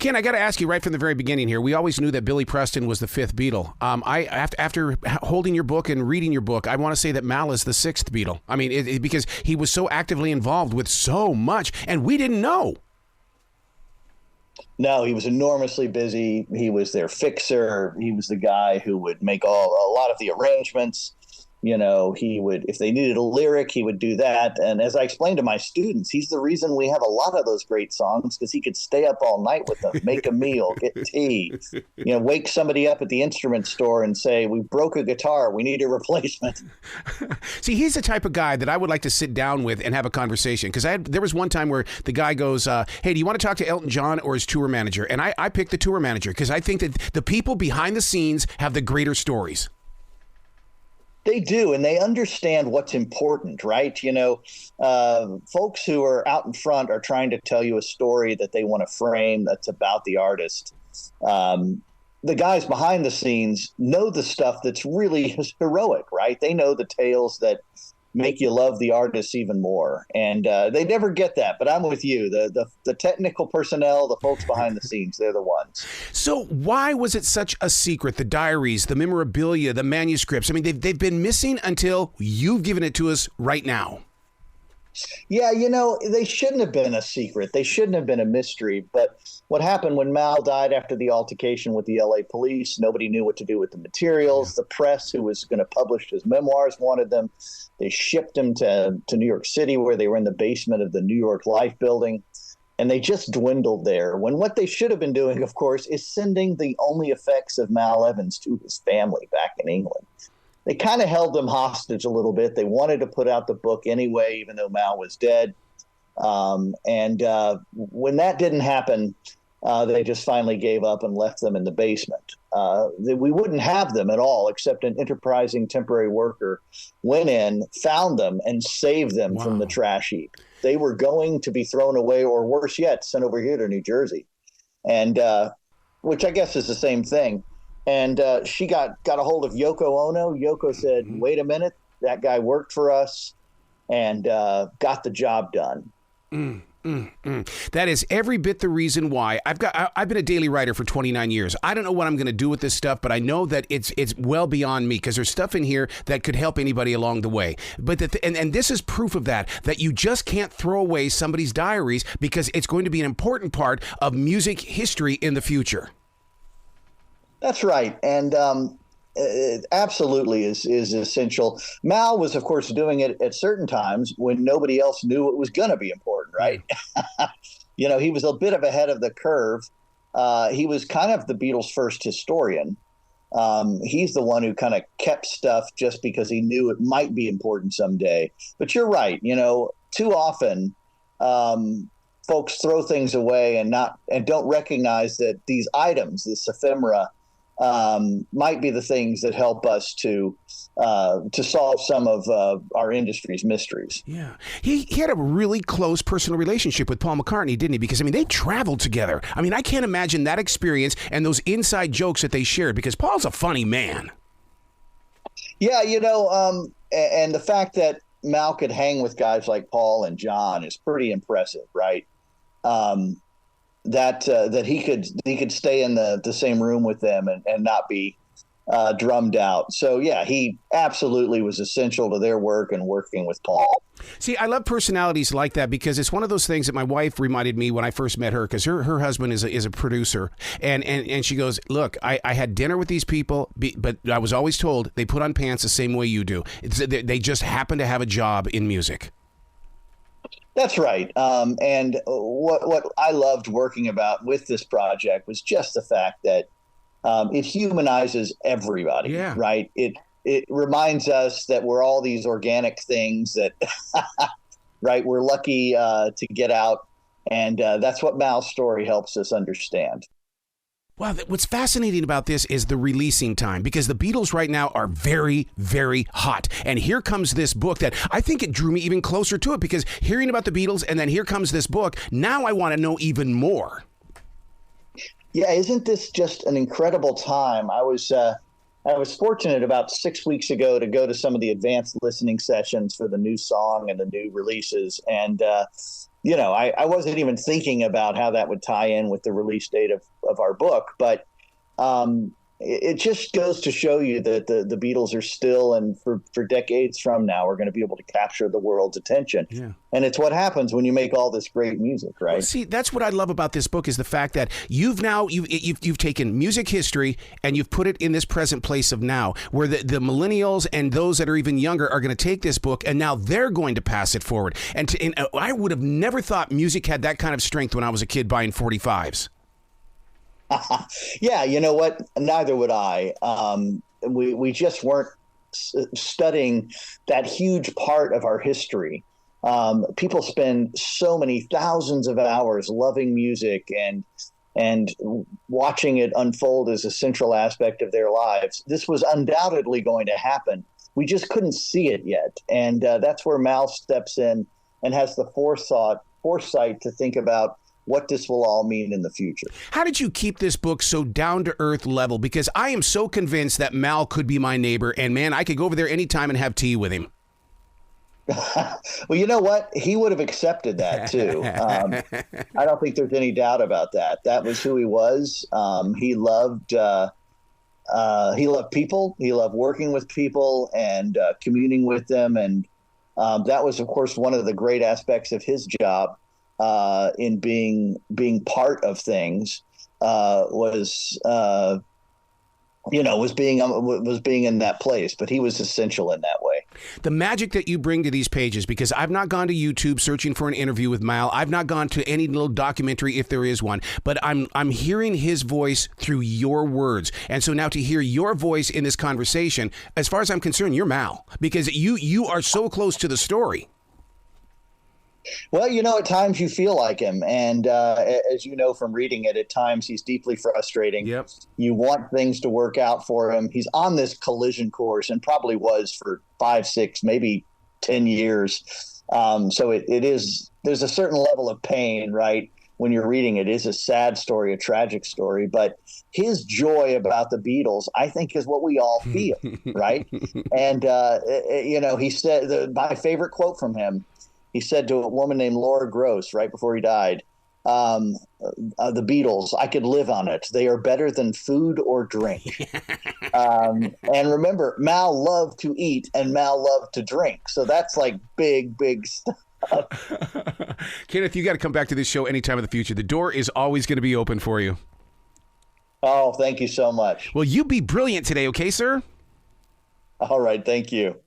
Ken, I got to ask you right from the very beginning here. We always knew that Billy Preston was the fifth Beatle. After holding your book and reading your book, I want to say that Mal is the sixth Beatle. I mean, because he was so actively involved with so much, and we didn't know. No, he was enormously busy. He was their fixer. He was the guy who would make a lot of the arrangements. You know, he would, if they needed a lyric, he would do that. And as I explained to my students, he's the reason we have a lot of those great songs, because he could stay up all night with them, make a meal, get tea, wake somebody up at the instrument store and say, we broke a guitar, we need a replacement. See, he's the type of guy that I would like to sit down with and have a conversation, because there was one time where the guy goes, hey, do you want to talk to Elton John or his tour manager? And I picked the tour manager, because I think that the people behind the scenes have the greater stories. They do, and they understand what's important, right? Folks who are out in front are trying to tell you a story that they want to frame that's about the artist. The guys behind the scenes know the stuff that's really heroic, right? They know the tales that make you love the artists even more. And they never get that. But I'm with you. The technical personnel, the folks behind the scenes, they're the ones. So why was it such a secret? The diaries, the memorabilia, the manuscripts. I mean, they've been missing until you've given it to us right now. Yeah, they shouldn't have been a secret. They shouldn't have been a mystery. But what happened when Mal died after the altercation with the LA police, nobody knew what to do with the materials. The press, who was going to publish his memoirs, wanted them. They shipped him to New York City, where they were in the basement of the New York Life building. And they just dwindled there, when what they should have been doing, of course, is sending the only effects of Mal Evans to his family back in England. They kind of held them hostage a little bit. They wanted to put out the book anyway, even though Mal was dead. When that didn't happen, they just finally gave up and left them in the basement. We wouldn't have them at all, except an enterprising temporary worker went in, found them, and saved them from the trash heap. They were going to be thrown away, or worse yet, sent over here to New Jersey, and which I guess is the same thing. And she got a hold of Yoko Ono. Yoko said, wait a minute, that guy worked for us, and got the job done. That is every bit the reason why I've been a daily writer for 29 years. I don't know what I'm going to do with this stuff, but I know that it's well beyond me, because there's stuff in here that could help anybody along the way. But and this is proof of that you just can't throw away somebody's diaries, because it's going to be an important part of music history in the future. That's right. And it absolutely is essential. Mal was, of course, doing it at certain times when nobody else knew it was going to be important, right? He was a bit of ahead of the curve. He was kind of the Beatles' first historian. He's the one who kind of kept stuff just because he knew it might be important someday. But you're right. Too often folks throw things away and don't recognize that these items, this ephemera, might be the things that help us to solve some of our industry's mysteries. Yeah. He had a really close personal relationship with Paul McCartney, didn't he? Because, they traveled together. I can't imagine that experience and those inside jokes that they shared, because Paul's a funny man. Yeah, and the fact that Mal could hang with guys like Paul and John is pretty impressive, right? That he could stay in the same room with them and not be drummed out. So, yeah, he absolutely was essential to their work and working with Paul. See, I love personalities like that, because it's one of those things that my wife reminded me when I first met her, because her husband is a producer. And she goes, look, I had dinner with these people, but I was always told they put on pants the same way you do. They just happen to have a job in music. That's right. And what I loved working with this project was just the fact that it humanizes everybody, right? It reminds us that we're all these organic things that, right, we're lucky to get out. And that's what Mal's story helps us understand. Wow, what's fascinating about this is the releasing time, because the Beatles right now are very, very hot. And here comes this book that I think it drew me even closer to it, because hearing about the Beatles and then here comes this book, now I want to know even more. Yeah, isn't this just an incredible time? I was fortunate about 6 weeks ago to go to some of the advanced listening sessions for the new song and the new releases. And, I wasn't even thinking about how that would tie in with the release date of our book, but it just goes to show you that the Beatles are still, and for decades from now, are going to be able to capture the world's attention. Yeah. And it's what happens when you make all this great music, right? Well, see, that's what I love about this book is the fact that you've taken music history and you've put it in this present place of now, where the millennials and those that are even younger are going to take this book and now they're going to pass it forward. And I would have never thought music had that kind of strength when I was a kid buying 45s. Yeah, you know what? Neither would I. We just weren't studying that huge part of our history. People spend so many thousands of hours loving music and watching it unfold as a central aspect of their lives. This was undoubtedly going to happen. We just couldn't see it yet. And that's where Mal steps in and has the foresight to think about what this will all mean in the future. How did you keep this book so down-to-earth level? Because I am so convinced that Mal could be my neighbor, and man, I could go over there anytime and have tea with him. Well, you know what? He would have accepted that, too. I don't think there's any doubt about that. That was who he was. He loved people. He loved working with people and communing with them. And that was, of course, one of the great aspects of his job. In being part of things was being in that place, but he was essential in that way. The magic that you bring to these pages, because I've not gone to YouTube searching for an interview with Mal. I've not gone to any little documentary if there is one, but I'm hearing his voice through your words. And so now to hear your voice in this conversation, as far as I'm concerned, you're Mal, because you are so close to the story. Well, at times you feel like him. And as you know from reading it, at times he's deeply frustrating. Yep. You want things to work out for him. He's on this collision course and probably was for 5, 6, maybe 10 years. So it is, there's a certain level of pain, right? When you're reading it is a sad story, a tragic story, but his joy about the Beatles, I think, is what we all feel, right? And, he said, my favorite quote from him, he said to a woman named Laura Gross right before he died, the Beatles, I could live on it. They are better than food or drink. And remember, Mal loved to eat and Mal loved to drink. So that's like big, big stuff. Kenneth, you got to come back to this show anytime in the future. The door is always going to be open for you. Oh, thank you so much. Well, you be brilliant today, okay, sir? All right. Thank you.